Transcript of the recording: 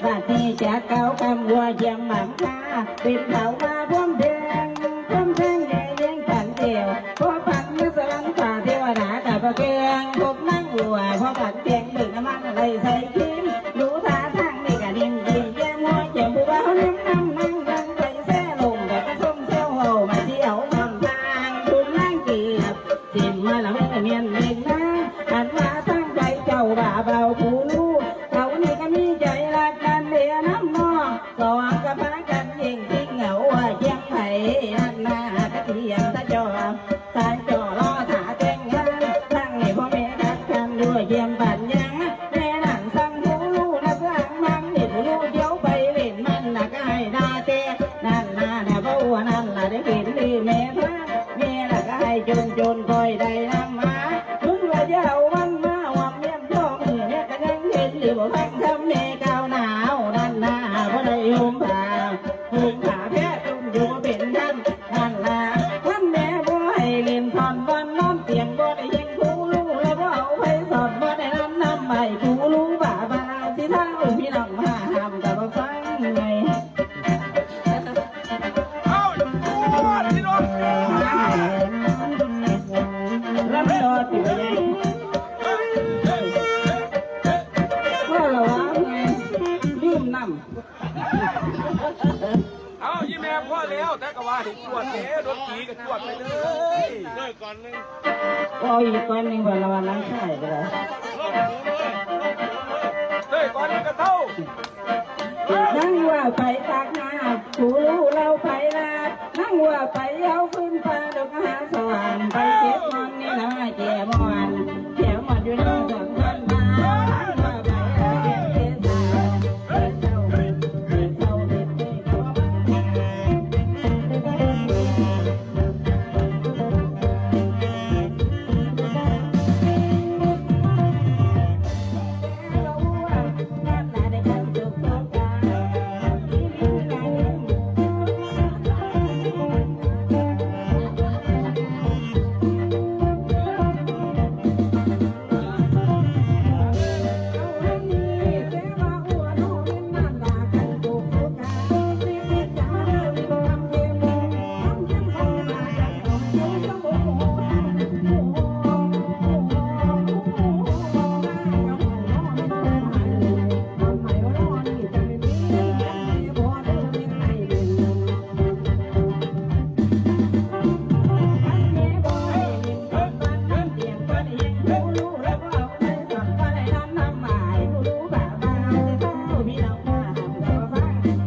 บาดนี้จะเก่าคำวัวเยี่ยมหมันคาปิดเขามาพร้อมแดงพร้อมแดงแดงแดงขันเดียวพอปัดมาสวรรค์ฝ่าเทวดากับพระเกียงพบนั่งวัวพอปัดเกียงดึงน้ำมันอะไรใส่คิมดูท่าทางนี่กะดิ่งยิ้มแย้มหัวเจียมผู้บ่าวน้ำนั่งดังไปแซ่ลงกับกระส้มเที่ยวโหมาเที่ยวทำทางคุณนั่งเกียบจิ้มมาแล้วไม่เมียนเองนะอันว่าตั้งใจเจ้าบ่าเบาผู้ลูกเขานี่ก็มีใจรักกันเดียน้ำนองสองกับพากันยิ่งทิ้งเหงาเชียงไผ่นั่นนาตะเทียนตะจอตาจอรอถาแต่งงานทั้งนี่พ่อแม่รักกันด้วยเยี่ยมปัญญาแม่นั่งสั่งผู้ลูกนะเพื่อนมั่งนี่ผู้ลูกเดี๋ยวไปเล่นมันนะก็ให้ดาเตนั่นนาเนี่ยพ่อนั่นละได้กินดีแม่ท่านแม่ละก็ให้จนคอยได้น้ำมามึงละเจ้าวันมาว่าเมียนพ่อมือเนี่ยก็ยังเห็นหรือบ่ฟังคำแม่ก้าวหนาวนั่นนาเพราะได้ห่มผ้าแพ้ตุ้มอยู่เป็นท่านนั่นนาท่านแม่บ่ให้เล่นทอนวันนอนเตียงบ่ได้ยิงผู้ลูกแล้วบ่เอาไปสอนบ่ได้น้ำใบผู้ลูกบ่าบ่าวที่เท่าพี่น้องมาห้ามกับบ่ฟังไงรับจอดอยู่ไงพ่อเราว่าไงลืมน้ำเอายี่แม่พ่อแล้วแต่ก็ว่าถึงจวดเด้รถขี่ก็จวดไปเลยเลิกก่อนนึงเอาอีกก้อนหนึ่งวันละวันนั้นใช่ก็ได้เลิกก่อนนึงก็เท่านั่งว่าไปตากน้ำผู้ลู